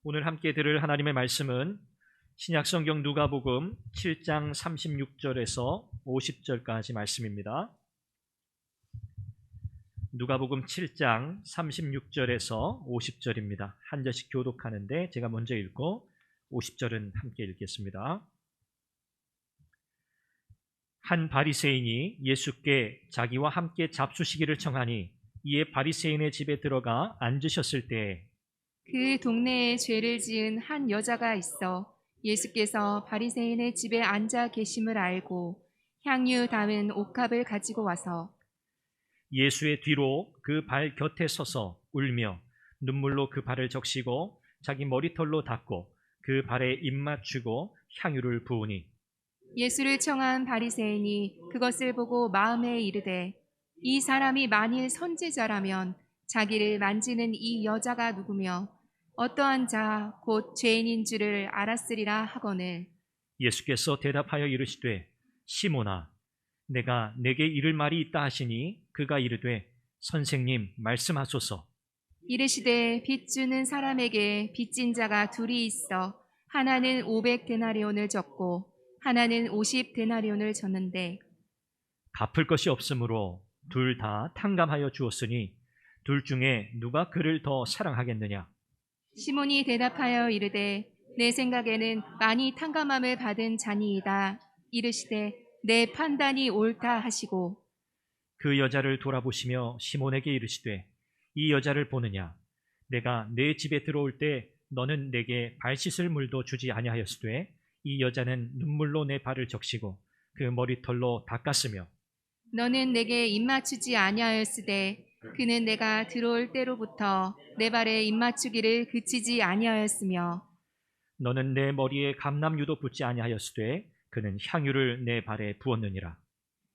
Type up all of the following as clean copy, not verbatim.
오늘 함께 들을 하나님의 말씀은 신약성경 누가복음 7장 36절에서 50절까지 말씀입니다. 누가복음 7장 36절에서 50절입니다. 한 절씩 교독하는데 제가 먼저 읽고 50절은 함께 읽겠습니다. 한 바리새인이 예수께 자기와 함께 잡수시기를 청하니 이에 바리새인의 집에 들어가 앉으셨을 때에 그 동네에 죄를 지은 한 여자가 있어 예수께서 바리새인의 집에 앉아 계심을 알고 향유 담은 옥합을 가지고 와서 예수의 뒤로 그 발 곁에 서서 울며 눈물로 그 발을 적시고 자기 머리털로 닦고 그 발에 입 맞추고 향유를 부으니 예수를 청한 바리새인이 그것을 보고 마음에 이르되 이 사람이 만일 선지자라면 자기를 만지는 이 여자가 누구며 어떠한 자 곧 죄인인 줄을 알았으리라 하거늘 예수께서 대답하여 이르시되 시몬아 내가 내게 이를 말이 있다 하시니 그가 이르되 선생님 말씀하소서. 이르시되 빚 주는 사람에게 빚진 자가 둘이 있어 하나는 500데나리온을 졌고 하나는 50데나리온을 졌는데 갚을 것이 없으므로 둘 다 탕감하여 주었으니 둘 중에 누가 그를 더 사랑하겠느냐. 시몬이 대답하여 이르되 내 생각에는 많이 탕감함을 받은 자니이다. 이르시되 내 판단이 옳다 하시고 그 여자를 돌아보시며 시몬에게 이르시되 이 여자를 보느냐. 내가 내 집에 들어올 때 너는 내게 발 씻을 물도 주지 아니하였으되 이 여자는 눈물로 내 발을 적시고 그 머리털로 닦았으며 너는 내게 입맞추지 아니하였으되 그는 내가 들어올 때로부터 내 발에 입맞추기를 그치지 아니하였으며 너는 내 머리에 감람유도 붓지 아니하였으되 그는 향유를 내 발에 부었느니라.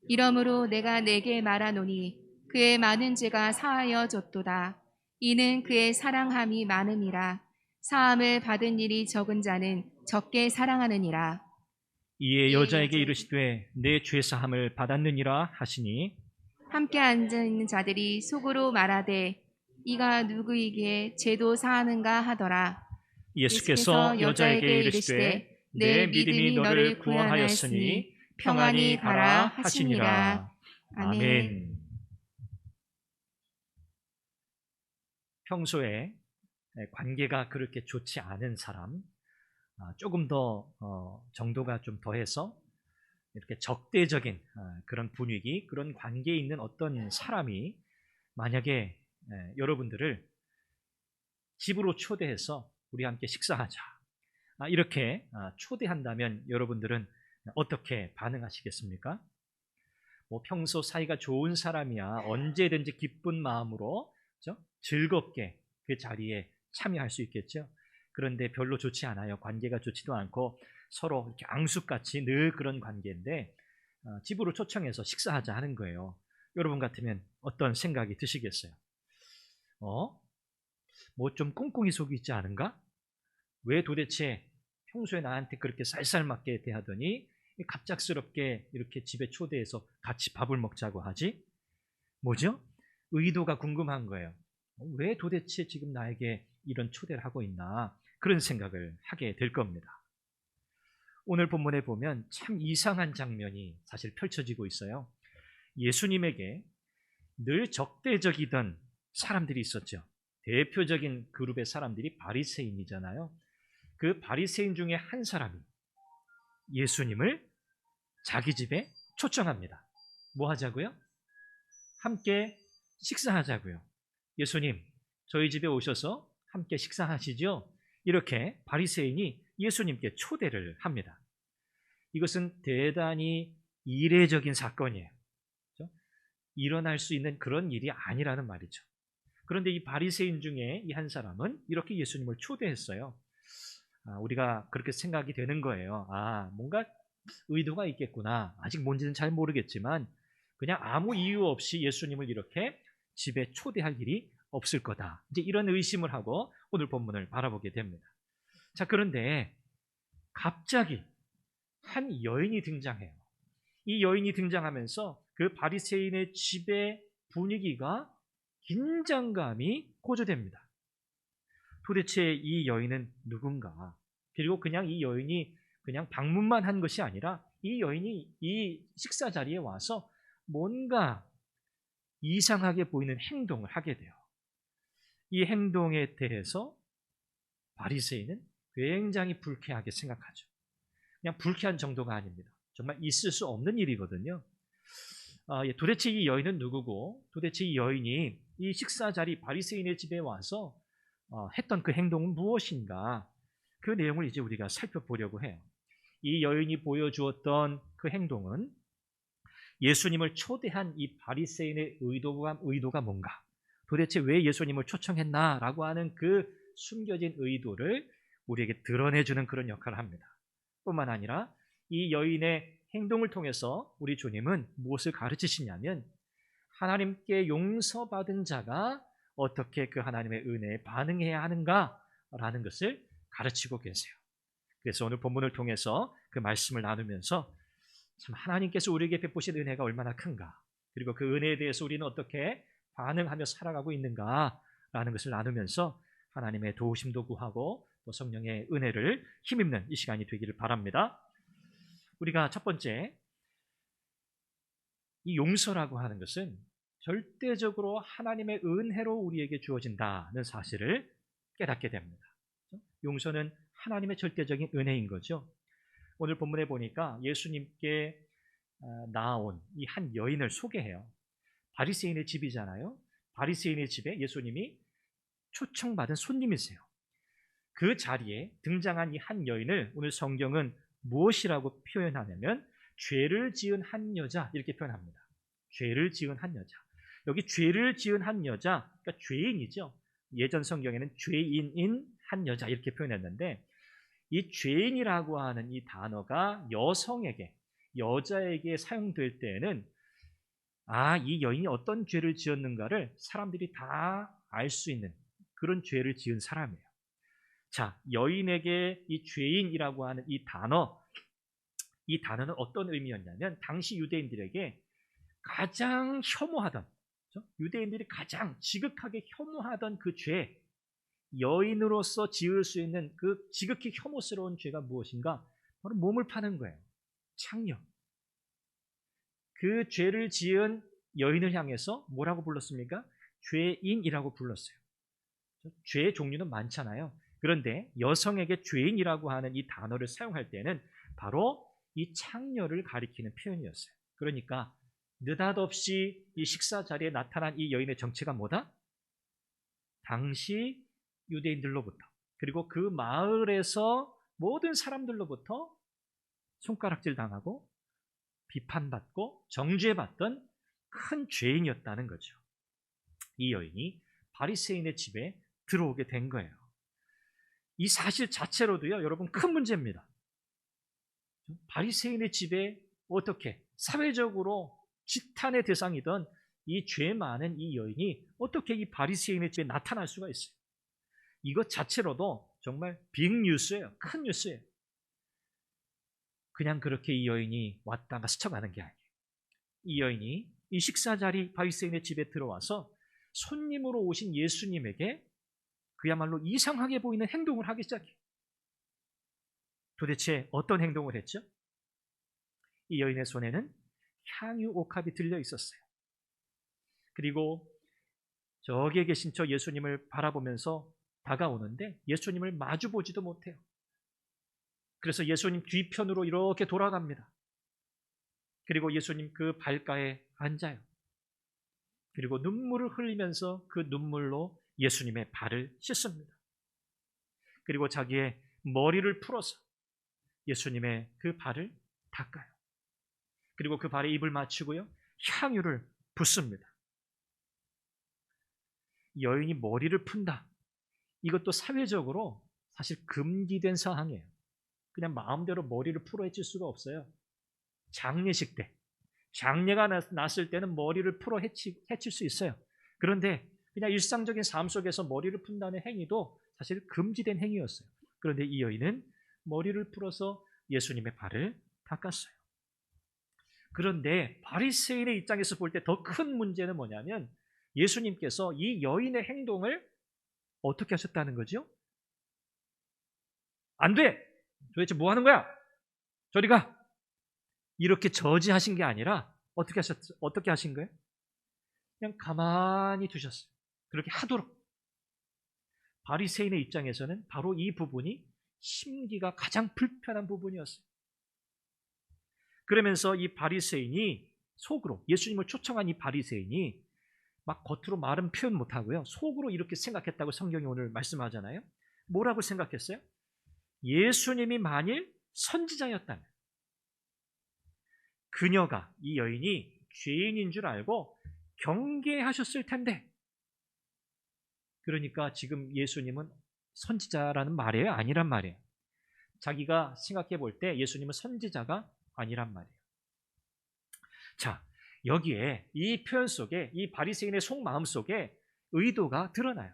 이러므로 내가 내게 말하노니 그의 많은 죄가 사하여졌도다. 이는 그의 사랑함이 많음이라. 사함을 받은 일이 적은 자는 적게 사랑하느니라. 이에 여자에게 이르시되 내 죄사함을 받았느니라 하시니 함께 앉아 있는 자들이 속으로 말하되 이가 누구이기에 죄도 사하는가 하더라. 예수께서 여자에게 이르시되 내 믿음이 너를 구원하였으니 평안히 가라 하시니라. 아멘. 평소에 관계가 그렇게 좋지 않은 사람, 조금 더 정도가 좀 더해서 이렇게 적대적인 그런 분위기, 그런 관계에 있는 어떤 사람이 만약에 여러분들을 집으로 초대해서 우리 함께 식사하자 이렇게 초대한다면 여러분들은 어떻게 반응하시겠습니까? 뭐 평소 사이가 좋은 사람이야 언제든지 기쁜 마음으로 그렇죠? 즐겁게 그 자리에 참여할 수 있겠죠. 그런데 별로 좋지 않아요. 관계가 좋지도 않고 서로 이렇게 앙숙같이 늘 그런 관계인데 집으로 초청해서 식사하자 하는 거예요. 여러분 같으면 어떤 생각이 드시겠어요? 뭐 좀 꿍꿍이 속이 있지 않은가? 왜 도대체 평소에 나한테 그렇게 쌀쌀맞게 대하더니 갑작스럽게 이렇게 집에 초대해서 같이 밥을 먹자고 하지? 뭐죠? 의도가 궁금한 거예요. 왜 도대체 지금 나에게 이런 초대를 하고 있나? 그런 생각을 하게 될 겁니다. 오늘 본문에 보면 참 이상한 장면이 사실 펼쳐지고 있어요. 예수님에게 늘 적대적이던 사람들이 있었죠. 대표적인 그룹의 사람들이 바리새인이잖아요. 그 바리새인 중에 한 사람이 예수님을 자기 집에 초청합니다. 뭐 하자고요? 함께 식사하자고요. 예수님, 저희 집에 오셔서 함께 식사하시죠? 이렇게 바리새인이 예수님께 초대를 합니다. 이것은 대단히 이례적인 사건이에요. 그렇죠? 일어날 수 있는 그런 일이 아니라는 말이죠. 그런데 이 바리새인 중에 이 한 사람은 이렇게 예수님을 초대했어요. 우리가 그렇게 생각이 되는 거예요. 뭔가 의도가 있겠구나. 아직 뭔지는 잘 모르겠지만 그냥 아무 이유 없이 예수님을 이렇게 집에 초대할 일이 없을 거다. 이제 이런 의심을 하고 오늘 본문을 바라보게 됩니다. 자, 그런데 갑자기 한 여인이 등장해요. 이 여인이 등장하면서 그 바리새인의 집의 분위기가 긴장감이 고조됩니다. 도대체 이 여인은 누군가? 그리고 그냥 이 여인이 그냥 방문만 한 것이 아니라 이 여인이 이 식사 자리에 와서 뭔가 이상하게 보이는 행동을 하게 돼요. 이 행동에 대해서 바리새인은 굉장히 불쾌하게 생각하죠. 그냥 불쾌한 정도가 아닙니다. 정말 있을 수 없는 일이거든요. 도대체 이 여인은 누구고, 도대체 이 여인이 이 식사 자리 바리새인의 집에 와서 했던 그 행동은 무엇인가? 그 내용을 이제 우리가 살펴보려고 해요. 이 여인이 보여주었던 그 행동은 예수님을 초대한 이 바리새인의 의도가 뭔가, 도대체 왜 예수님을 초청했나라고 하는 그 숨겨진 의도를 우리에게 드러내주는 그런 역할을 합니다. 뿐만 아니라 이 여인의 행동을 통해서 우리 주님은 무엇을 가르치시냐면 하나님께 용서받은 자가 어떻게 그 하나님의 은혜에 반응해야 하는가라는 것을 가르치고 계세요. 그래서 오늘 본문을 통해서 그 말씀을 나누면서 참 하나님께서 우리에게 베푸신 은혜가 얼마나 큰가, 그리고 그 은혜에 대해서 우리는 어떻게 반응하며 살아가고 있는가라는 것을 나누면서 하나님의 도우심도 구하고 또 성령의 은혜를 힘입는 이 시간이 되기를 바랍니다. 우리가 첫 번째, 이 용서라고 하는 것은 절대적으로 하나님의 은혜로 우리에게 주어진다는 사실을 깨닫게 됩니다. 용서는 하나님의 절대적인 은혜인 거죠. 오늘 본문에 보니까 예수님께 나아온 이 한 여인을 소개해요. 바리새인의 집이잖아요. 바리새인의 집에 예수님이 초청받은 손님이세요. 그 자리에 등장한 이 한 여인을 오늘 성경은 무엇이라고 표현하냐면 죄를 지은 한 여자, 이렇게 표현합니다. 죄를 지은 한 여자. 여기 죄를 지은 한 여자, 그러니까 죄인이죠. 예전 성경에는 죄인인 한 여자 이렇게 표현했는데, 이 죄인이라고 하는 이 단어가 여성에게, 여자에게 사용될 때에는 이 여인이 어떤 죄를 지었는가를 사람들이 다 알 수 있는 그런 죄를 지은 사람이에요. 자, 여인에게 이 죄인이라고 하는 이 단어는 어떤 의미였냐면 당시 유대인들에게 가장 혐오하던, 유대인들이 가장 지극하게 혐오하던 그 죄, 여인으로서 지을 수 있는 그 지극히 혐오스러운 죄가 무엇인가? 바로 몸을 파는 거예요. 창녀. 그 죄를 지은 여인을 향해서 뭐라고 불렀습니까? 죄인이라고 불렀어요. 죄의 종류는 많잖아요. 그런데 여성에게 죄인이라고 하는 이 단어를 사용할 때는 바로 이 창녀를 가리키는 표현이었어요. 그러니까 느닷없이 이 식사 자리에 나타난 이 여인의 정체가 뭐다? 당시 유대인들로부터, 그리고 그 마을에서 모든 사람들로부터 손가락질 당하고 비판받고 정죄받던 큰 죄인이었다는 거죠. 이 여인이 바리새인의 집에 들어오게 된 거예요. 이 사실 자체로도요, 여러분, 큰 문제입니다. 바리새인의 집에 어떻게 사회적으로 지탄의 대상이던 이 죄 많은 이 여인이 어떻게 이 바리새인의 집에 나타날 수가 있어요? 이것 자체로도 정말 빅뉴스예요. 큰 뉴스예요. 그냥 그렇게 이 여인이 왔다가 스쳐가는 게 아니에요. 이 여인이 이 식사 자리 바리새인의 집에 들어와서 손님으로 오신 예수님에게 그야말로 이상하게 보이는 행동을 하기 시작해요. 도대체 어떤 행동을 했죠? 이 여인의 손에는 향유 옥합이 들려 있었어요. 그리고 저기에 계신 저 예수님을 바라보면서 다가오는데 예수님을 마주보지도 못해요. 그래서 예수님 뒤편으로 이렇게 돌아갑니다. 그리고 예수님 그 발가에 앉아요. 그리고 눈물을 흘리면서 그 눈물로 예수님의 발을 씻습니다. 그리고 자기의 머리를 풀어서 예수님의 그 발을 닦아요. 그리고 그 발에 입을 맞추고요, 향유를 붓습니다. 여인이 머리를 푼다. 이것도 사회적으로 사실 금기된 사항이에요. 그냥 마음대로 머리를 풀어 헤칠 수가 없어요. 장례식 때, 장례가 났을 때는 머리를 풀어 헤칠 수 있어요. 그런데 그냥 일상적인 삶 속에서 머리를 푼다는 행위도 사실 금지된 행위였어요. 그런데 이 여인은 머리를 풀어서 예수님의 발을 닦았어요. 그런데 바리새인의 입장에서 볼 때 더 큰 문제는 뭐냐면 예수님께서 이 여인의 행동을 어떻게 하셨다는 거죠? 안 돼! 도대체 뭐 하는 거야? 저리 가! 이렇게 저지하신 게 아니라 어떻게 하신 거예요? 그냥 가만히 두셨어요. 그렇게 하도록. 바리새인의 입장에서는 바로 이 부분이 심기가 가장 불편한 부분이었어요. 그러면서 이 바리새인이 속으로, 예수님을 초청한 이 바리새인이 막 겉으로 말은 표현 못하고요, 속으로 이렇게 생각했다고 성경이 오늘 말씀하잖아요. 뭐라고 생각했어요? 예수님이 만일 선지자였다면 그녀가, 이 여인이 죄인인 줄 알고 경계하셨을 텐데, 그러니까 지금 예수님은 선지자라는 말이에요? 아니란 말이에요? 자기가 생각해 볼 때 예수님은 선지자가 아니란 말이에요. 자, 여기에 이 표현 속에, 이 바리새인의 속마음 속에 의도가 드러나요.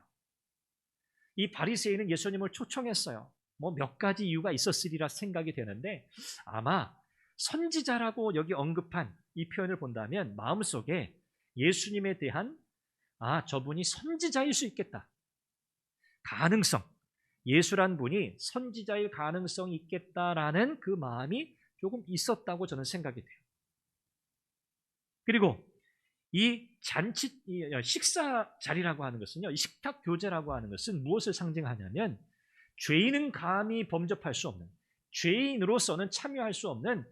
이 바리새인은 예수님을 초청했어요. 뭐 몇 가지 이유가 있었으리라 생각이 되는데, 아마 선지자라고 여기 언급한 이 표현을 본다면 마음속에 예수님에 대한, 저분이 선지자일 수 있겠다, 가능성, 예수란 분이 선지자일 가능성이 있겠다라는 그 마음이 조금 있었다고 저는 생각이 돼요. 그리고 이 식사 자리라고 하는 것은요, 이 식탁 교제라고 하는 것은 무엇을 상징하냐면, 죄인은 감히 범접할 수 없는, 죄인으로서는 참여할 수 없는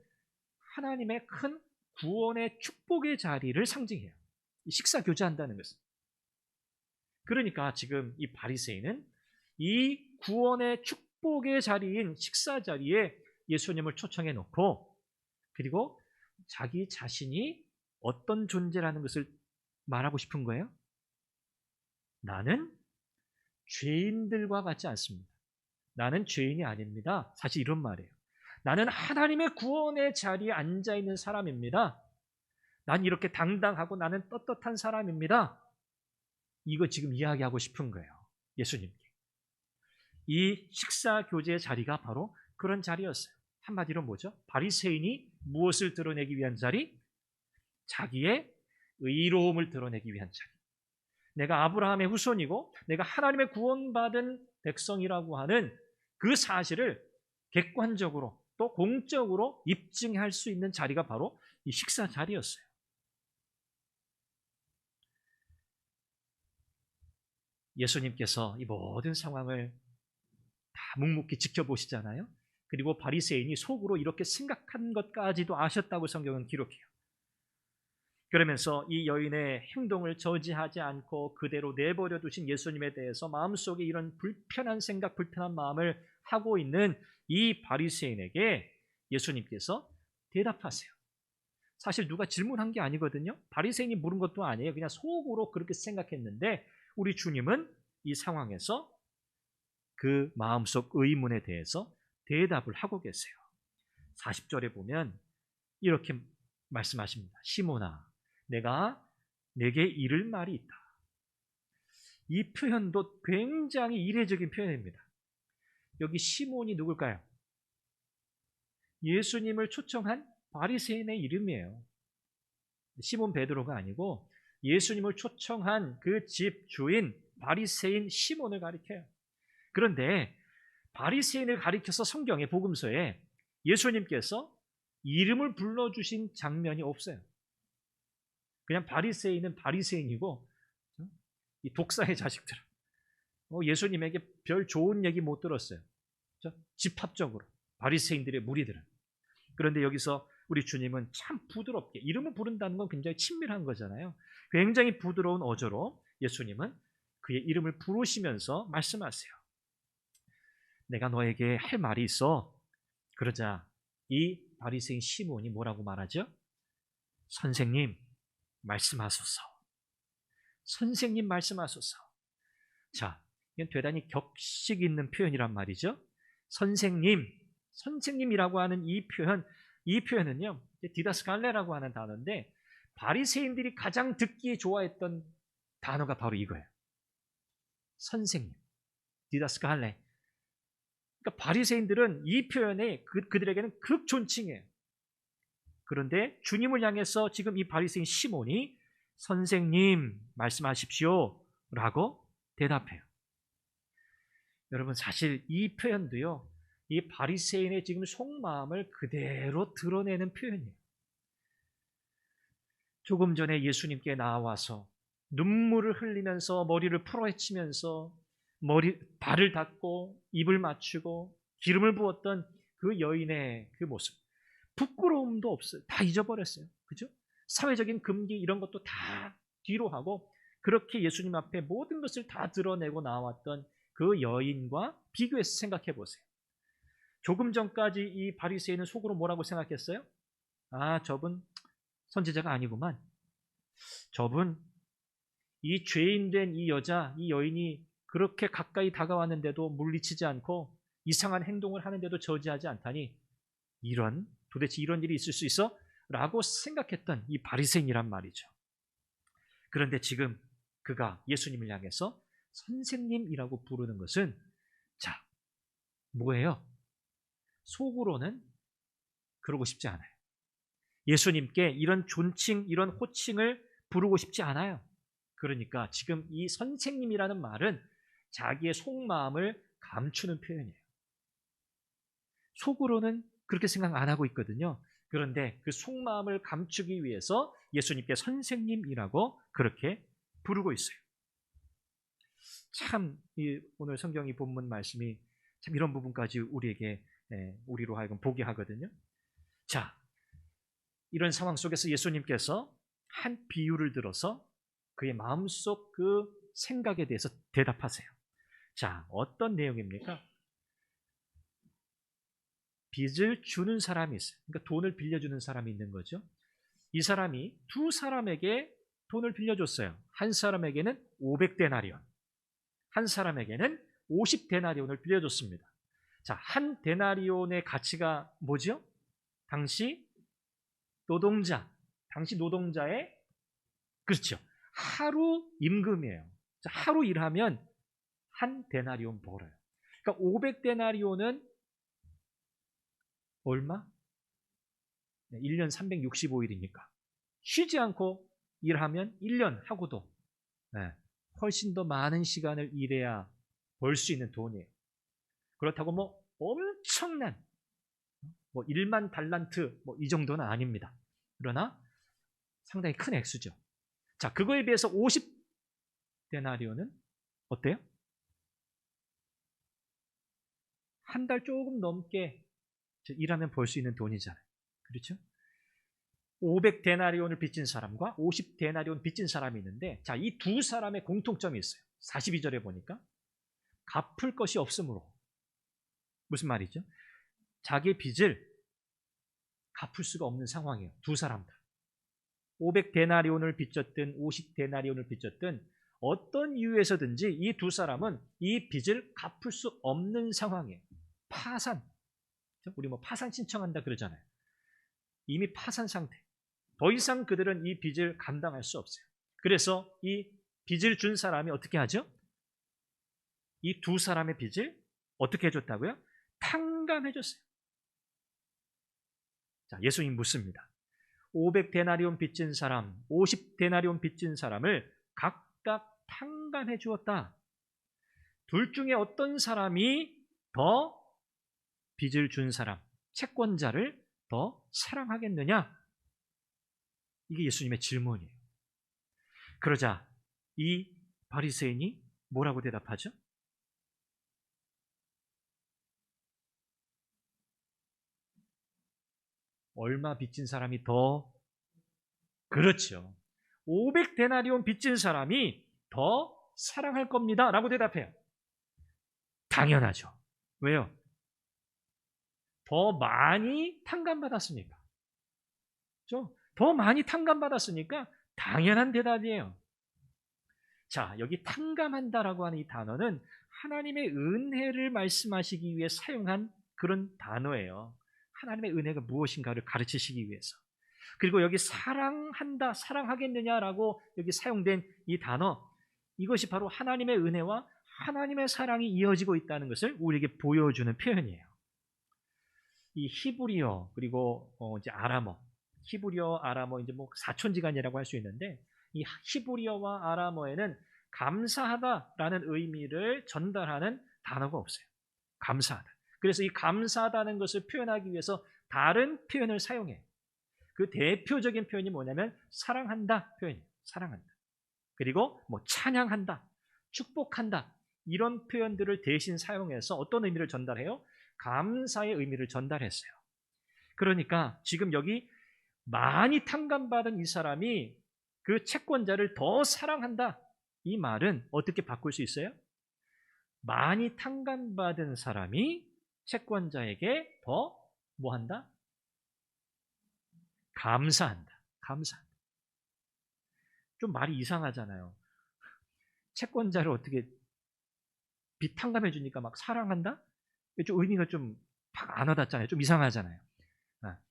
하나님의 큰 구원의 축복의 자리를 상징해요. 이 식사 교제한다는 것은. 그러니까 지금 이 바리새인은 이 구원의 축복의 자리인 식사 자리에 예수님을 초청해 놓고, 그리고 자기 자신이 어떤 존재라는 것을 말하고 싶은 거예요. 나는 죄인들과 같지 않습니다. 나는 죄인이 아닙니다. 사실 이런 말이에요. 나는 하나님의 구원의 자리에 앉아있는 사람입니다. 난 이렇게 당당하고 나는 떳떳한 사람입니다. 이거 지금 이야기하고 싶은 거예요, 예수님께. 이 식사 교제의 자리가 바로 그런 자리였어요. 한마디로 뭐죠? 바리새인이 무엇을 드러내기 위한 자리? 자기의 의로움을 드러내기 위한 자리. 내가 아브라함의 후손이고 내가 하나님의 구원받은 백성이라고 하는 그 사실을 객관적으로 또 공적으로 입증할 수 있는 자리가 바로 이 식사 자리였어요. 예수님께서 이 모든 상황을 다 묵묵히 지켜보시잖아요. 그리고 바리새인이 속으로 이렇게 생각한 것까지도 아셨다고 성경은 기록해요. 그러면서 이 여인의 행동을 저지하지 않고 그대로 내버려 두신 예수님에 대해서 마음속에 이런 불편한 생각, 불편한 마음을 하고 있는 이 바리새인에게 예수님께서 대답하세요. 사실 누가 질문한 게 아니거든요. 바리새인이 물은 것도 아니에요. 그냥 속으로 그렇게 생각했는데 우리 주님은 이 상황에서 그 마음속 의문에 대해서 대답을 하고 계세요. 40절에 보면 이렇게 말씀하십니다. 시몬아, 내게 이를 말이 있다. 이 표현도 굉장히 이례적인 표현입니다. 여기 시몬이 누굴까요? 예수님을 초청한 바리새인의 이름이에요. 시몬 베드로가 아니고 예수님을 초청한 그 집 주인 바리새인 시몬을 가리켜요. 그런데 바리새인을 가리켜서 성경의 복음서에 예수님께서 이름을 불러주신 장면이 없어요. 그냥 바리새인은 바리새인이고 이 독사의 자식들, 예수님에게 별 좋은 얘기 못 들었어요. 집합적으로 바리새인들의 무리들은. 그런데 여기서 우리 주님은 참 부드럽게 이름을 부른다는 건 굉장히 친밀한 거잖아요. 굉장히 부드러운 어조로 예수님은 그의 이름을 부르시면서 말씀하세요. 내가 너에게 할 말이 있어. 그러자 이 바리새인 시몬이 뭐라고 말하죠? 선생님, 말씀하소서. 선생님, 말씀하소서. 자, 이건 대단히 격식 있는 표현이란 말이죠. 선생님이라고 하는 이 표현은요, 디다스칼레라고 하는 단어인데 바리새인들이 가장 듣기 좋아했던 단어가 바로 이거예요. 선생님, 디다스칼레. 그러니까 바리새인들은 이 표현에 그들에게는 극존칭이에요. 그런데 주님을 향해서 지금 이 바리새인 시몬이 선생님 말씀하십시오 라고 대답해요. 여러분, 사실 이 표현도요, 이 바리새인의 지금 속마음을 그대로 드러내는 표현이에요. 조금 전에 예수님께 나와서 눈물을 흘리면서 머리를 풀어헤치면서 발을 닦고 입을 맞추고 기름을 부었던 그 여인의 그 모습, 부끄러움도 없어요. 다 잊어버렸어요. 그죠? 사회적인 금기 이런 것도 다 뒤로 하고 그렇게 예수님 앞에 모든 것을 다 드러내고 나왔던 그 여인과 비교해서 생각해 보세요. 조금 전까지 이 바리새인은 속으로 뭐라고 생각했어요? 아, 저분 선지자가 아니구만. 저분 이 죄인된 이 여자, 이 여인이 그렇게 가까이 다가왔는데도 물리치지 않고 이상한 행동을 하는데도 저지하지 않다니 도대체 이런 일이 있을 수 있어? 라고 생각했던 이 바리새인이란 말이죠. 그런데 지금 그가 예수님을 향해서 선생님이라고 부르는 것은 자, 뭐예요? 속으로는 그러고 싶지 않아요. 예수님께 이런 존칭, 이런 호칭을 부르고 싶지 않아요. 그러니까 지금 이 선생님이라는 말은 자기의 속마음을 감추는 표현이에요. 속으로는 그렇게 생각 안 하고 있거든요. 그런데 그 속마음을 감추기 위해서 예수님께 선생님이라고 그렇게 부르고 있어요. 참 오늘 성경 이 본문 말씀이 참 이런 부분까지 우리로 하여금 보게 하거든요. 자, 이런 상황 속에서 예수님께서 한 비유를 들어서 그의 마음속 그 생각에 대해서 대답하세요. 자, 어떤 내용입니까? 빚을 주는 사람이 있어요. 그러니까 돈을 빌려주는 사람이 있는 거죠. 이 사람이 두 사람에게 돈을 빌려줬어요. 한 사람에게는 500데나리온, 한 사람에게는 50데나리온을 빌려줬습니다. 자, 한 데나리온의 가치가 뭐죠? 당시 노동자의 그렇죠. 하루 임금이에요. 자, 하루 일하면 한 데나리온 벌어요. 그러니까 500데나리온은 얼마? 1년 365일이니까. 쉬지 않고 일하면 1년 하고도 훨씬 더 많은 시간을 일해야 벌 수 있는 돈이에요. 그렇다고 뭐 엄청난 1만 달란트 이 정도는 아닙니다. 그러나 상당히 큰 액수죠. 자, 그거에 비해서 50데나리온은 어때요? 한 달 조금 넘게 일하면 벌 수 있는 돈이잖아요. 그렇죠? 500데나리온을 빚진 사람과 50데나리온 빚진 사람이 있는데, 자, 이 두 사람의 공통점이 있어요. 42절에 보니까 갚을 것이 없으므로. 무슨 말이죠? 자기 빚을 갚을 수가 없는 상황이에요. 두 사람 다. 500데나리온을 빚졌든 50데나리온을 빚졌든 어떤 이유에서든지 이 두 사람은 이 빚을 갚을 수 없는 상황이에요. 파산. 우리 파산 신청한다 그러잖아요. 이미 파산 상태. 더 이상 그들은 이 빚을 감당할 수 없어요. 그래서 이 빚을 준 사람이 어떻게 하죠? 이 두 사람의 빚을 어떻게 해줬다고요? 탕감해줬어요. 자, 예수님 묻습니다. 500데나리온 빚진 사람, 50데나리온 빚진 사람을 각각 탕감해 주었다. 둘 중에 어떤 사람이 더 빚을 준 사람, 채권자를 더 사랑하겠느냐? 이게 예수님의 질문이에요. 그러자 이 바리새인이 뭐라고 대답하죠? 얼마 빚진 사람이 더? 그렇죠. 500데나리온 빚진 사람이 더 사랑할 겁니다. 라고 대답해요. 당연하죠. 왜요? 더 많이 탕감받았으니까. 그렇죠? 더 많이 탕감받았으니까 당연한 대답이에요. 자, 여기 탕감한다라고 하는 이 단어는 하나님의 은혜를 말씀하시기 위해 사용한 그런 단어예요. 하나님의 은혜가 무엇인가를 가르치시기 위해서. 그리고 여기 사랑한다, 사랑하겠느냐라고 여기 사용된 이 단어, 이것이 바로 하나님의 은혜와 하나님의 사랑이 이어지고 있다는 것을 우리에게 보여주는 표현이에요. 이 히브리어 그리고 이제 아람어, 히브리어, 아람어 이제 사촌지간이라고 할 수 있는데, 이 히브리어와 아람어에는 감사하다라는 의미를 전달하는 단어가 없어요. 감사하다. 그래서 이 감사하다는 것을 표현하기 위해서 다른 표현을 사용해요. 그 대표적인 표현이 뭐냐면 사랑한다 표현이에요. 사랑한다. 그리고 뭐 찬양한다, 축복한다 이런 표현들을 대신 사용해서 어떤 의미를 전달해요? 감사의 의미를 전달했어요. 그러니까 지금 여기 많이 탕감받은 이 사람이 그 채권자를 더 사랑한다. 이 말은 어떻게 바꿀 수 있어요? 많이 탕감받은 사람이 채권자에게 더 뭐한다? 감사한다. 감사한다. 좀 말이 이상하잖아요. 채권자를 어떻게 빚 탕감해 주니까 막 사랑한다? 좀 의미가 좀 안 와닿잖아요. 좀 이상하잖아요.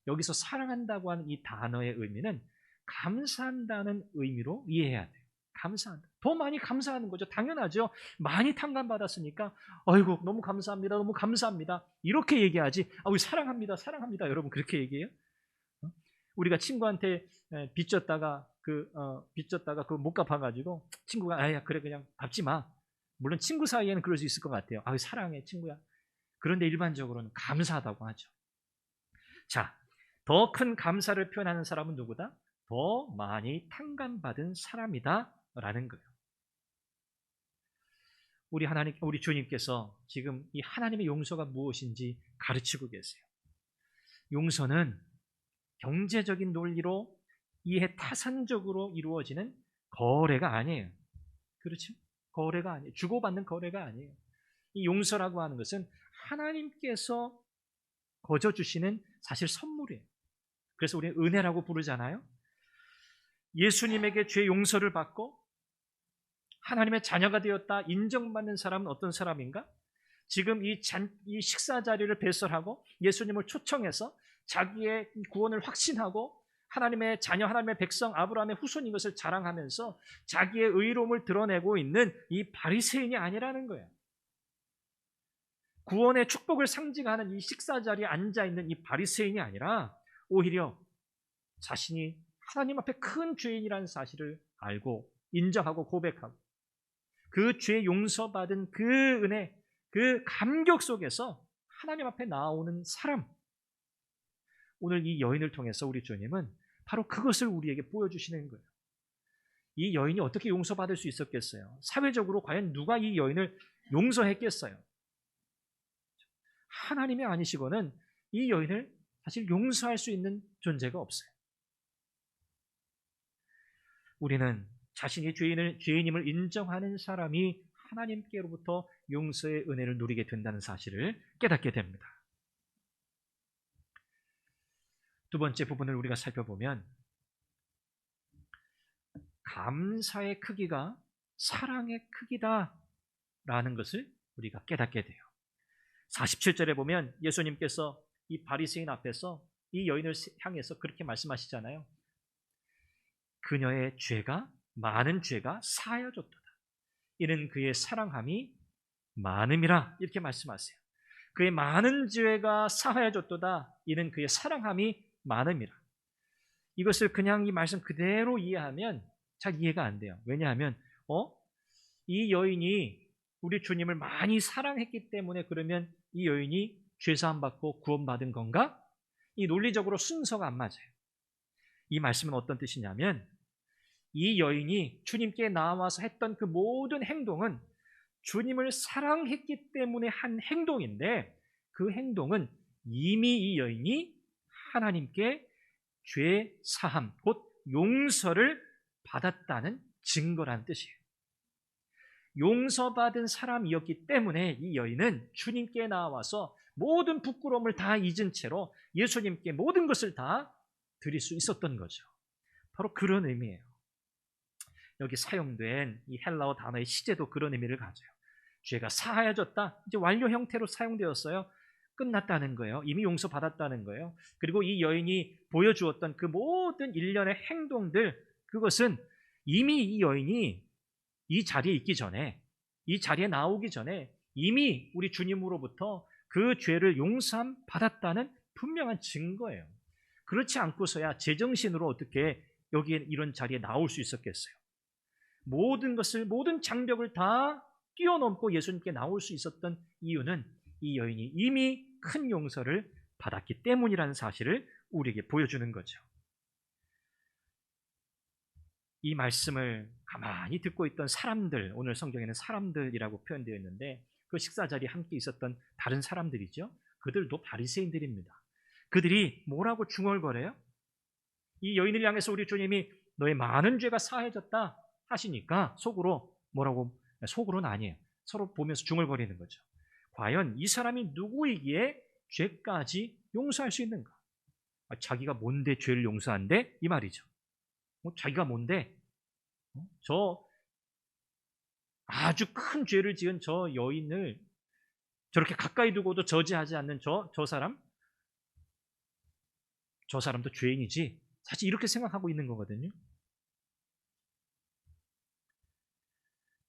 여기서 사랑한다고 하는 이 단어의 의미는 감사한다는 의미로 이해해야 돼요. 감사한다. 더 많이 감사하는 거죠. 당연하죠. 많이 탕감받았으니까 아이고 너무 감사합니다. 너무 감사합니다. 이렇게 얘기하지. 우리 사랑합니다. 사랑합니다. 여러분 그렇게 얘기해요? 우리가 친구한테 빚졌다가 그거 못 갚아가지고 친구가 아야 그래 그냥 갚지 마. 물론 친구 사이에는 그럴 수 있을 것 같아요. 사랑해 친구야. 그런데 일반적으로는 감사하다고 하죠. 자, 더 큰 감사를 표현하는 사람은 누구다? 더 많이 탕감받은 사람이다 라는 거예요. 우리 주님께서 지금 이 하나님의 용서가 무엇인지 가르치고 계세요. 용서는 경제적인 논리로 이해 타산적으로 이루어지는 거래가 아니에요. 그렇죠? 거래가 아니에요. 주고받는 거래가 아니에요. 이 용서라고 하는 것은 하나님께서 거저 주시는 사실 선물이에요. 그래서 우리는 은혜라고 부르잖아요. 예수님에게 죄 용서를 받고 하나님의 자녀가 되었다 인정받는 사람은 어떤 사람인가? 지금 이 식사 자리를 배설하고 예수님을 초청해서 자기의 구원을 확신하고 하나님의 자녀, 하나님의 백성, 아브라함의 후손인 것을 자랑하면서 자기의 의로움을 드러내고 있는 이 바리새인이 아니라는 거예요. 구원의 축복을 상징하는 이 식사 자리에 앉아있는 이 바리새인이 아니라 오히려 자신이 하나님 앞에 큰 죄인이라는 사실을 알고 인정하고 고백하고 그 죄 용서받은 그 은혜, 그 감격 속에서 하나님 앞에 나오는 사람. 오늘 이 여인을 통해서 우리 주님은 바로 그것을 우리에게 보여주시는 거예요. 이 여인이 어떻게 용서받을 수 있었겠어요? 사회적으로 과연 누가 이 여인을 용서했겠어요? 하나님이 아니시고는 이 여인을 사실 용서할 수 있는 존재가 없어요. 우리는 자신이 죄인임을 인정하는 사람이 하나님께로부터 용서의 은혜를 누리게 된다는 사실을 깨닫게 됩니다. 두 번째 부분을 우리가 살펴보면 감사의 크기가 사랑의 크기다라는 것을 우리가 깨닫게 돼요. 47절에 보면 예수님께서 이 바리새인 앞에서 이 여인을 향해서 그렇게 말씀하시잖아요. 그녀의 많은 죄가 사하여졌도다. 이는 그의 사랑함이 많음이라 이렇게 말씀하세요. 그의 많은 죄가 사하여졌도다. 이는 그의 사랑함이 많음이라. 이것을 그냥 이 말씀 그대로 이해하면 잘 이해가 안 돼요. 왜냐하면 이 여인이 우리 주님을 많이 사랑했기 때문에 그러면 이 여인이 죄사함 받고 구원받은 건가? 이 논리적으로 순서가 안 맞아요. 이 말씀은 어떤 뜻이냐면 이 여인이 주님께 나와서 했던 그 모든 행동은 주님을 사랑했기 때문에 한 행동인데 그 행동은 이미 이 여인이 하나님께 죄 사함, 곧 용서를 받았다는 증거라는 뜻이에요. 용서받은 사람이었기 때문에 이 여인은 주님께 나와서 모든 부끄러움을 다 잊은 채로 예수님께 모든 것을 다 드릴 수 있었던 거죠. 바로 그런 의미예요. 여기 사용된 이 헬라어 단어의 시제도 그런 의미를 가져요. 죄가 사하여졌다. 이제 완료 형태로 사용되었어요. 끝났다는 거예요. 이미 용서받았다는 거예요. 그리고 이 여인이 보여주었던 그 모든 일련의 행동들, 그것은 이미 이 여인이 이 자리에 있기 전에, 이 자리에 나오기 전에 이미 우리 주님으로부터 그 죄를 용서함 받았다는 분명한 증거예요. 그렇지 않고서야 제정신으로 어떻게 여기에 이런 자리에 나올 수 있었겠어요? 모든 장벽을 다 뛰어넘고 예수님께 나올 수 있었던 이유는 이 여인이 이미 큰 용서를 받았기 때문이라는 사실을 우리에게 보여주는 거죠. 이 말씀을 가만히 듣고 있던 사람들, 오늘 성경에는 사람들이라고 표현되어 있는데 그 식사 자리에 함께 있었던 다른 사람들이죠. 그들도 바리새인들입니다. 그들이 뭐라고 중얼거려요? 이 여인을 향해서 우리 주님이 너의 많은 죄가 사해졌다 하시니까 속으로 뭐라고, 속으로는 아니에요. 서로 보면서 중얼거리는 거죠. 과연 이 사람이 누구이기에 죄까지 용서할 수 있는가? 자기가 뭔데 죄를 용서한대? 이 말이죠. 자기가 뭔데? 저 아주 큰 죄를 지은 저 여인을 저렇게 가까이 두고도 저지하지 않는 저 사람? 저 사람도 죄인이지. 사실 이렇게 생각하고 있는 거거든요.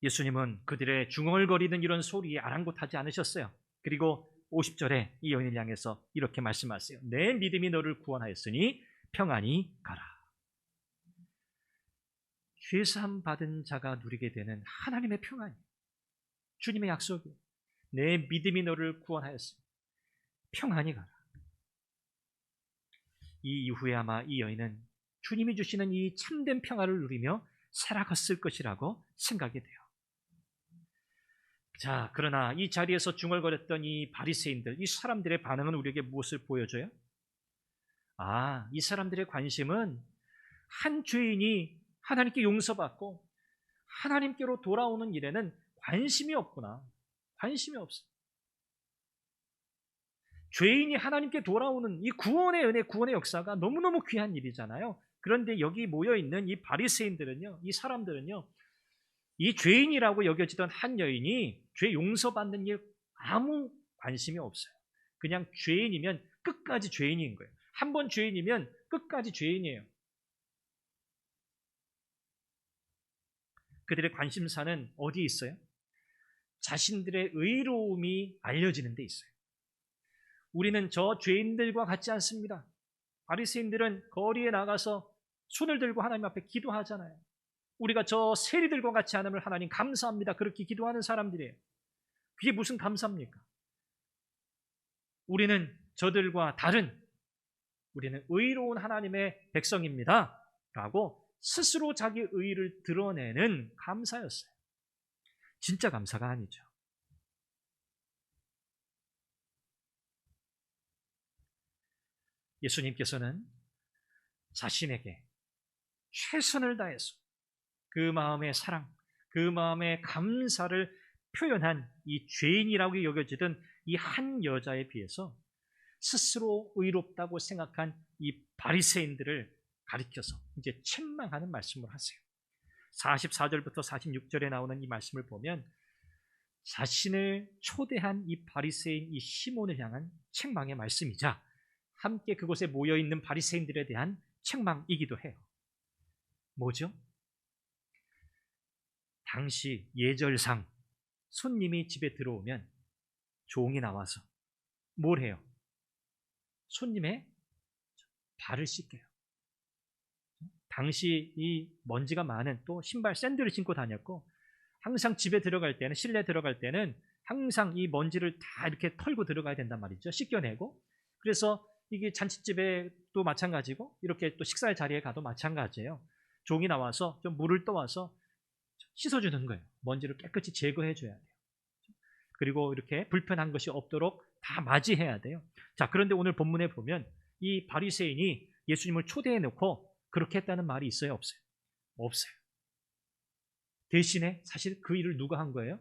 예수님은 그들의 중얼거리는 이런 소리에 아랑곳하지 않으셨어요. 그리고 50절에 이 여인을 향해서 이렇게 말씀하세요. 내 믿음이 너를 구원하였으니 평안히 가라. 죄사함 받은 자가 누리게 되는 하나님의 평안이, 주님의 약속이, 내 믿음이 너를 구원하였으니 평안히 가라. 이 이후에 아마 이 여인은 주님이 주시는 이 참된 평안을 누리며 살아갔을 것이라고 생각이 돼요. 자, 그러나 이 자리에서 중얼거렸던 이 바리새인들, 이 사람들의 반응은 우리에게 무엇을 보여줘요? 이 사람들의 관심은 한 죄인이 하나님께 용서받고 하나님께로 돌아오는 일에는 관심이 없구나. 관심이 없어. 죄인이 하나님께 돌아오는 이 구원의 은혜, 구원의 역사가 너무너무 귀한 일이잖아요. 그런데 여기 모여있는 이 바리새인들은요, 이 사람들은요, 이 죄인이라고 여겨지던 한 여인이 죄 용서받는 일 아무 관심이 없어요. 그냥 죄인이면 끝까지 죄인인 거예요. 한 번 죄인이면 끝까지 죄인이에요. 그들의 관심사는 어디에 있어요? 자신들의 의로움이 알려지는 데 있어요. 우리는 저 죄인들과 같지 않습니다. 바리새인들은 거리에 나가서 손을 들고 하나님 앞에 기도하잖아요. 우리가 저 세리들과 같이 않음을 하나님 감사합니다. 그렇게 기도하는 사람들이에요. 그게 무슨 감사입니까? 우리는 저들과 다른, 우리는 의로운 하나님의 백성입니다 라고 스스로 자기 의의를 드러내는 감사였어요. 진짜 감사가 아니죠. 예수님께서는 자신에게 최선을 다해서 그 마음의 사랑, 그 마음의 감사를 표현한 이 죄인이라고 여겨지던 이 한 여자에 비해서 스스로 의롭다고 생각한 이 바리새인들을 가리켜서 이제 책망하는 말씀을 하세요. 44절부터 46절에 나오는 이 말씀을 보면 자신을 초대한 이 바리새인 이 시몬을 향한 책망의 말씀이자 함께 그곳에 모여있는 바리새인들에 대한 책망이기도 해요. 뭐죠? 당시 예절상 손님이 집에 들어오면 종이 나와서 뭘 해요? 손님의 발을 씻겨요. 당시 이 먼지가 많은 또 신발 샌들을 신고 다녔고 항상 집에 들어갈 때는, 실내 들어갈 때는 항상 이 먼지를 다 이렇게 털고 들어가야 된단 말이죠. 씻겨내고. 그래서 이게 잔칫집에도 마찬가지고 이렇게 또 식사의 자리에 가도 마찬가지예요. 종이 나와서 좀 물을 떠와서 씻어주는 거예요. 먼지를 깨끗이 제거해줘야 돼요. 그리고 이렇게 불편한 것이 없도록 다 맞이해야 돼요. 자, 그런데 오늘 본문에 보면 이 바리새인이 예수님을 초대해놓고 그렇게 했다는 말이 있어요? 없어요? 없어요. 대신에 사실 그 일을 누가 한 거예요?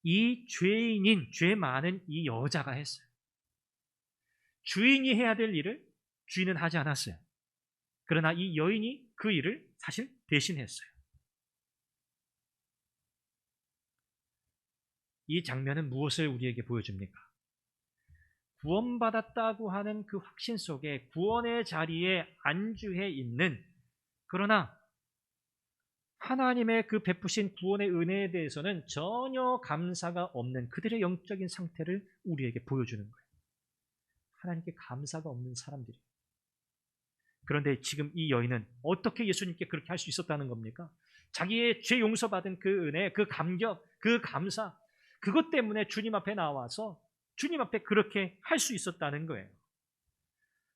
이 죄인인, 죄 많은 이 여자가 했어요. 주인이 해야 될 일을 주인은 하지 않았어요. 그러나 이 여인이 그 일을 사실 대신했어요. 이 장면은 무엇을 우리에게 보여줍니까? 구원받았다고 하는 그 확신 속에 구원의 자리에 안주해 있는, 그러나 하나님의 그 베푸신 구원의 은혜에 대해서는 전혀 감사가 없는 그들의 영적인 상태를 우리에게 보여주는 거예요. 하나님께 감사가 없는 사람들이에요. 그런데 지금 이 여인은 어떻게 예수님께 그렇게 할 수 있었다는 겁니까? 자기의 죄 용서받은 그 은혜, 그 감격, 그 감사, 그것 때문에 주님 앞에 나와서 주님 앞에 그렇게 할 수 있었다는 거예요.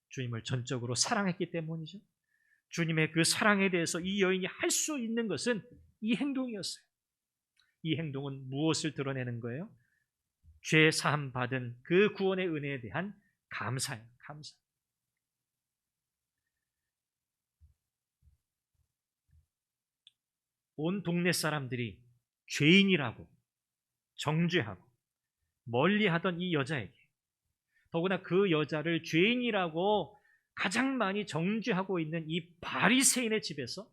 주님을 전적으로 사랑했기 때문이죠. 주님의 그 사랑에 대해서 이 여인이 할 수 있는 것은 이 행동이었어요. 이 행동은 무엇을 드러내는 거예요? 죄 사함 받은 그 구원의 은혜에 대한 감사예요. 감사. 온 동네 사람들이 죄인이라고 정죄하고 멀리하던 이 여자에게, 더구나 그 여자를 죄인이라고 가장 많이 정죄하고 있는 이 바리새인의 집에서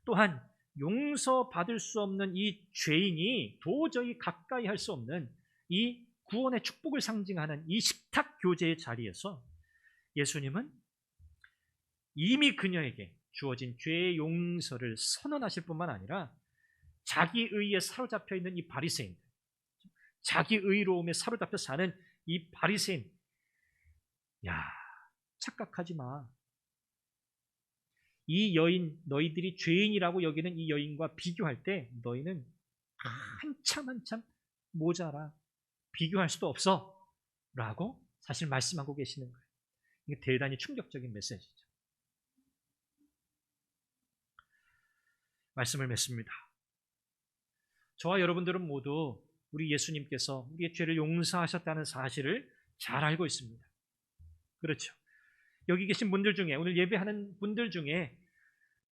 또한 용서받을 수 없는 이 죄인이 도저히 가까이 할 수 없는 이 구원의 축복을 상징하는 이 식탁 교제의 자리에서 예수님은 이미 그녀에게 주어진 죄의 용서를 선언하실 뿐만 아니라 자기 의에 사로잡혀 있는 이 바리새인, 자기 의로움에 사로잡혀 사는 이 바리새인, 야, 착각하지 마. 이 여인, 너희들이 죄인이라고 여기는 이 여인과 비교할 때 너희는 한참 모자라. 비교할 수도 없어. 라고 사실 말씀하고 계시는 거예요. 이게 대단히 충격적인 메시지죠. 말씀을 맺습니다. 저와 여러분들은 모두 우리 예수님께서 우리의 죄를 용서하셨다는 사실을 잘 알고 있습니다. 그렇죠. 여기 계신 분들 중에, 오늘 예배하는 분들 중에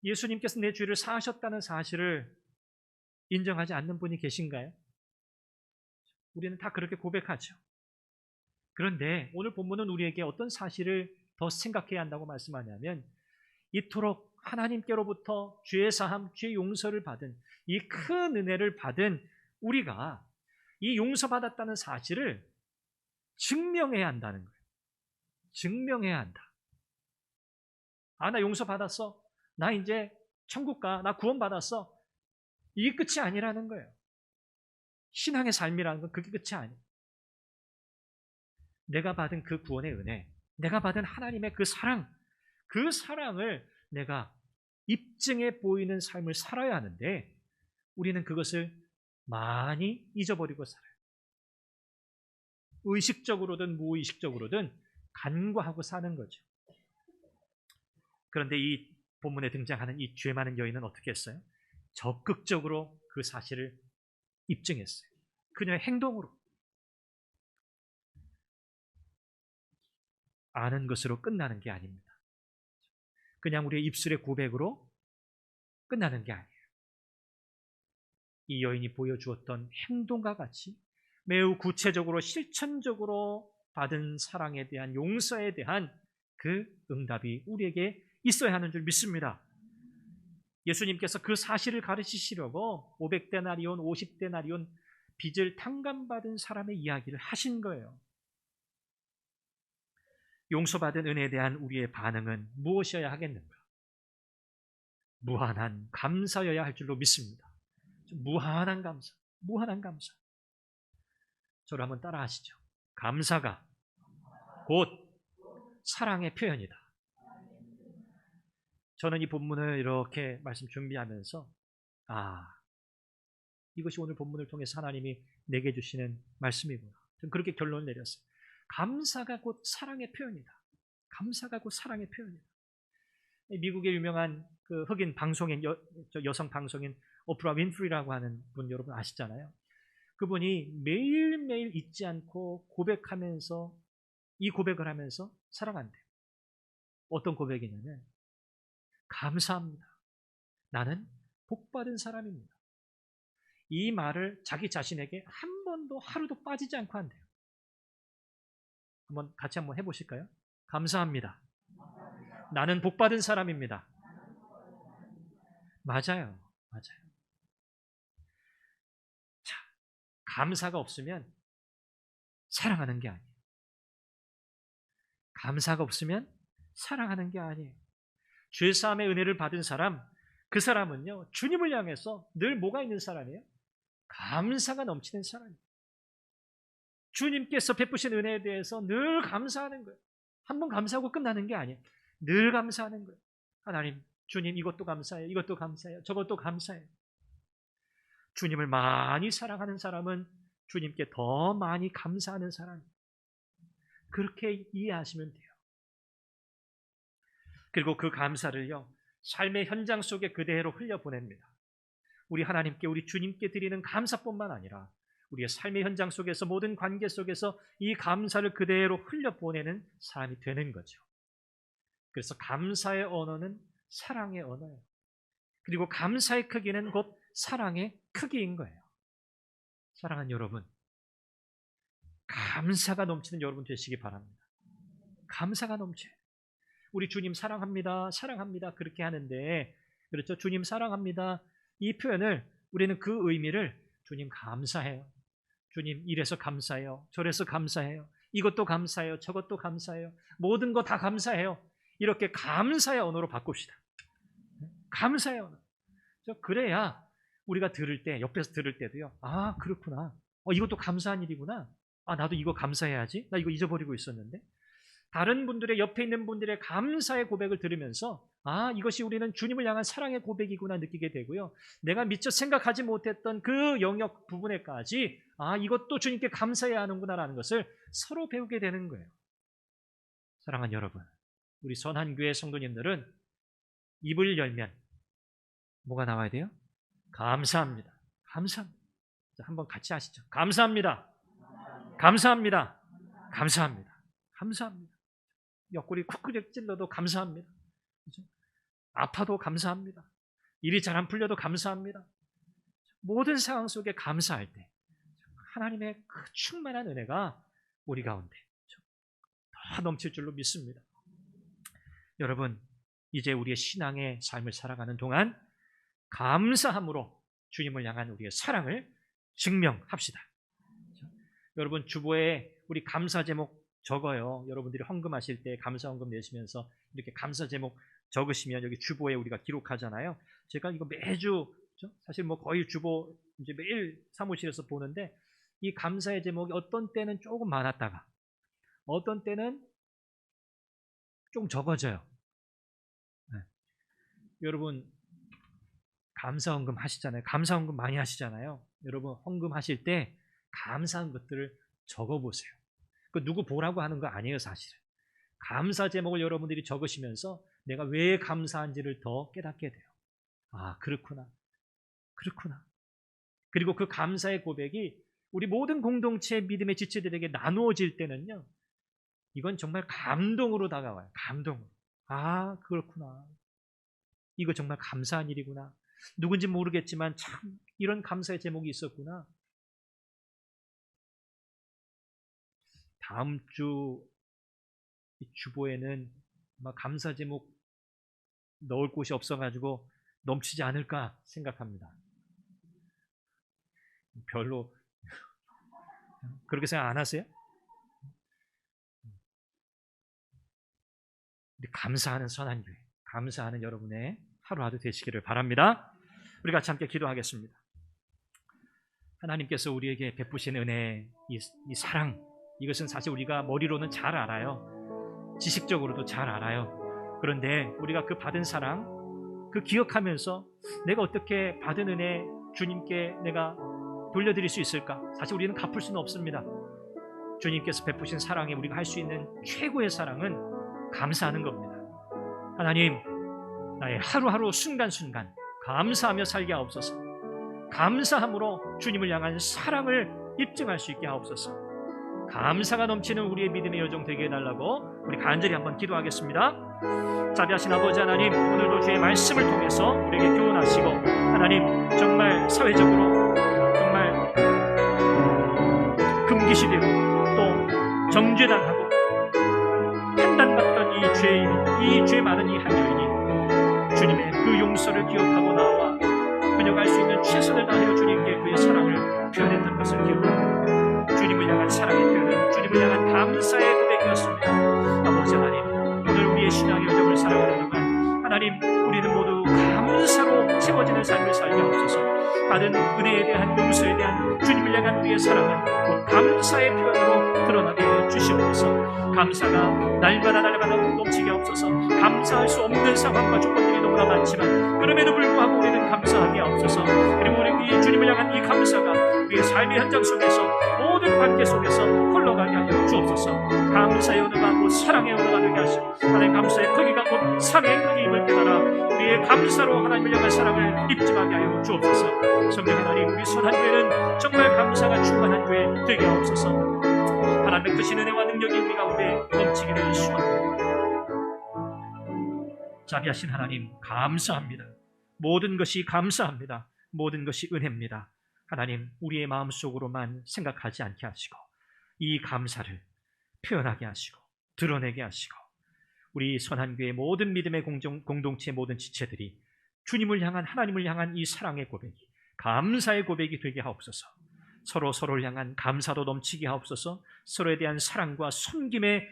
예수님께서 내 죄를 사하셨다는 사실을 인정하지 않는 분이 계신가요? 우리는 다 그렇게 고백하죠. 그런데 오늘 본문은 우리에게 어떤 사실을 더 생각해야 한다고 말씀하냐면, 이토록 하나님께로부터 죄 사함, 죄 용서를 받은 이 큰 은혜를 받은 우리가 이 용서받았다는 사실을 증명해야 한다는 거예요. 증명해야 한다. 아, 나 용서받았어. 나 이제 천국 가. 나 구원받았어. 이게 끝이 아니라는 거예요. 신앙의 삶이라는 건 그게 끝이 아니에요. 내가 받은 그 구원의 은혜, 내가 받은 하나님의 그 사랑, 그 사랑을 내가 입증해 보이는 삶을 살아야 하는데 우리는 그것을 많이 잊어버리고 살아요. 의식적으로든 무의식적으로든 간과하고 사는 거죠. 그런데 이 본문에 등장하는 이 죄 많은 여인은 어떻게 했어요? 적극적으로 그 사실을 입증했어요. 그녀의 행동으로. 아는 것으로 끝나는 게 아닙니다. 그냥 우리의 입술의 고백으로 끝나는 게 아니에요. 이 여인이 보여주었던 행동과 같이 매우 구체적으로 실천적으로 받은 사랑에 대한, 용서에 대한 그 응답이 우리에게 있어야 하는 줄 믿습니다. 예수님께서 그 사실을 가르치시려고 500데나리온, 50데나리온 빚을 탕감받은 사람의 이야기를 하신 거예요. 용서받은 은혜에 대한 우리의 반응은 무엇이어야 하겠는가? 무한한 감사여야 할 줄로 믿습니다. 무한한 감사, 무한한 감사. 저를 한번 따라 하시죠. 감사가 곧 사랑의 표현이다. 저는 이 본문을 이렇게 말씀 준비하면서 이것이 오늘 본문을 통해서 하나님이 내게 주시는 말씀이구나. 저는 그렇게 결론을 내렸어요. 감사가 곧 사랑의 표현이다. 감사가 곧 사랑의 표현이다. 미국의 유명한 그 흑인 방송인, 여성 방송인 오프라 윈프리라고 하는 분 여러분 아시잖아요. 그분이 매일매일 잊지 않고 고백하면서, 이 고백을 하면서 살아간대요. 어떤 고백이냐면, 감사합니다. 나는 복받은 사람입니다. 이 말을 자기 자신에게 한 번도 하루도 빠지지 않고 한대요. 같이 한번 해보실까요? 감사합니다. 나는 복받은 사람입니다. 맞아요. 자, 감사가 없으면 사랑하는 게 아니에요. 감사가 없으면 사랑하는 게 아니에요. 죄사함의 은혜를 받은 사람, 그 사람은요, 주님을 향해서 늘 뭐가 있는 사람이에요? 감사가 넘치는 사람이에요. 주님께서 베푸신 은혜에 대해서 늘 감사하는 거예요. 한 번 감사하고 끝나는 게 아니에요. 늘 감사하는 거예요. 하나님, 주님, 이것도 감사해요. 이것도 감사해요. 저것도 감사해요. 주님을 많이 사랑하는 사람은 주님께 더 많이 감사하는 사람입니다. 그렇게 이해하시면 돼요. 그리고 그 감사를요, 삶의 현장 속에 그대로 흘려보냅니다. 우리 하나님께, 우리 주님께 드리는 감사뿐만 아니라 우리의 삶의 현장 속에서, 모든 관계 속에서 이 감사를 그대로 흘려보내는 사람이 되는 거죠. 그래서 감사의 언어는 사랑의 언어예요. 그리고 감사의 크기는 곧 사랑의 크기인 거예요. 사랑하는 여러분, 감사가 넘치는 여러분 되시기 바랍니다. 감사가 넘쳐요. 우리 주님 사랑합니다, 사랑합니다 그렇게 하는데, 그렇죠? 주님 사랑합니다, 이 표현을 우리는 그 의미를 주님 감사해요, 주님 이래서 감사해요, 저래서 감사해요, 이것도 감사해요, 저것도 감사해요, 모든 거 다 감사해요, 이렇게 감사의 언어로 바꿉시다. 감사의 언어. 그래야 우리가 들을 때, 옆에서 들을 때도요, 아 그렇구나, 이것도 감사한 일이구나, 아 나도 이거 감사해야지, 나 이거 잊어버리고 있었는데. 다른 분들의, 옆에 있는 분들의 감사의 고백을 들으면서 아 이것이 우리는 주님을 향한 사랑의 고백이구나 느끼게 되고요, 내가 미처 생각하지 못했던 그 영역 부분에까지 아 이것도 주님께 감사해야 하는구나라는 것을 서로 배우게 되는 거예요. 사랑하는 여러분, 우리 선한교회 성도님들은 입을 열면 뭐가 나와야 돼요? 감사합니다. 감사합니다. 자, 한번 같이 하시죠. 감사합니다. 감사합니다. 감사합니다. 감사합니다. 옆구리 쿡쿡 찔러도 감사합니다. 그렇죠? 아파도 감사합니다. 일이 잘 안 풀려도 감사합니다. 모든 상황 속에 감사할 때 하나님의 그 충만한 은혜가 우리 가운데 더 넘칠 줄로 믿습니다. 여러분, 이제 우리의 신앙의 삶을 살아가는 동안 감사함으로 주님을 향한 우리의 사랑을 증명합시다. 여러분, 주보에 우리 감사 제목 적어요. 여러분들이 헌금하실 때 감사 헌금 내시면서 이렇게 감사 제목 적으시면 여기 주보에 우리가 기록하잖아요. 제가 이거 매주, 사실 뭐 거의 주보 이제 매일 사무실에서 보는데, 이 감사의 제목이 어떤 때는 조금 많았다가 어떤 때는 좀 적어져요. 네. 여러분, 감사 헌금 하시잖아요. 감사 헌금 많이 하시잖아요. 여러분, 헌금하실 때 감사한 것들을 적어보세요. 그 누구 보라고 하는 거 아니에요, 사실은. 감사 제목을 여러분들이 적으시면서 내가 왜 감사한지를 더 깨닫게 돼요. 아, 그렇구나. 그렇구나. 그리고 그 감사의 고백이 우리 모든 공동체 믿음의 지체들에게 나누어질 때는요, 이건 정말 감동으로 다가와요. 감동으로. 아, 그렇구나. 이거 정말 감사한 일이구나. 누군지 모르겠지만 참 이런 감사의 제목이 있었구나. 다음 주 주보에는 아마 감사 제목 넣을 곳이 없어가지고 넘치지 않을까 생각합니다. 별로 그렇게 생각 안 하세요? 우리 감사하는 선한교회, 감사하는 여러분의 하루하루 되시기를 바랍니다. 우리 같이 함께 기도하겠습니다. 하나님께서 우리에게 베푸신 은혜, 이 사랑, 이것은 사실 우리가 머리로는 잘 알아요. 지식적으로도 잘 알아요. 그런데 우리가 그 받은 사랑, 그 기억하면서 내가 어떻게 받은 은혜 주님께 내가 돌려드릴 수 있을까? 사실 우리는 갚을 수는 없습니다. 주님께서 베푸신 사랑에 우리가 할 수 있는 최고의 사랑은 감사하는 겁니다. 하나님, 나의 하루하루 순간순간 감사하며 살게 하옵소서. 감사함으로 주님을 향한 사랑을 입증할 수 있게 하옵소서. 감사가 넘치는 우리의 믿음의 여정 되게 해달라고 우리 간절히 한번 기도하겠습니다. 자비하신 아버지 하나님, 오늘도 주의 말씀을 통해서 우리에게 교훈하시고, 하나님 정말 사회적으로 정말 금기시되고 또 정죄당하고 판단받던 이 죄인, 이 죄 많은 이 한 여인이 주님의 그 용서를 기억하고 나와 그녀가 할 수 있는 최선을 다하여 주님께 그의 사랑을 표현했던 것을 기억합니다. 주님을 향한 사랑의 표현은 주님을 향한 감사의 고백이었습니다. 아버지 하나님, 오늘 우리의 신앙의 여정을 살아가는 동안 하나님, 우리는 모두 감사로 채워지는 삶을 살게 하옵소서. 받은 은혜에 대한, 용서에 대한 주님을 향한 우리의 사랑은 곧 감사의 표현으로 드러나게 주시옵소서. 감사가 날마다 넘치게 없어서 감사할 수 없는 상황과 조건들이 너무나 많지만 그럼에도 불구하고 우리는 감사하게 없어서, 그리고 우리 주님을 향한 이 감사가 우리의 삶의 현장 속에서 모든 관계 속에서 흘러가게 하여 주옵소서. 감사의 언어가 곧 사랑의 언어가 되게 하시고 하나님 감사의 크기가 곧 사랑의 크기임을 깨달아 우리의 감사로 하나님을 향한 사랑을 입증하게 하여 주옵소서. 성령 하나님, 우리 선한교회는 정말 감사가 충만한 교회 되게 하옵소서. 하나님의 크신 은혜와 능력이 우리 가운데 넘치기를 소원합니다. 자비하신 하나님, 감사합니다. 모든 것이 감사합니다. 모든 것이 은혜입니다. 하나님, 우리의 마음속으로만 생각하지 않게 하시고 이 감사를 표현하게 하시고 드러내게 하시고 우리 선한교회 모든 믿음의 공동체 모든 지체들이 주님을 향한, 하나님을 향한 이 사랑의 고백이, 감사의 고백이 되게 하옵소서. 서로를 향한 감사도 넘치게 하옵소서. 서로에 대한 사랑과 섬김의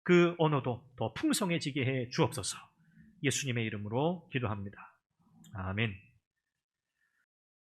그 언어도 더 풍성해지게 해 주옵소서. 예수님의 이름으로 기도합니다. 아멘.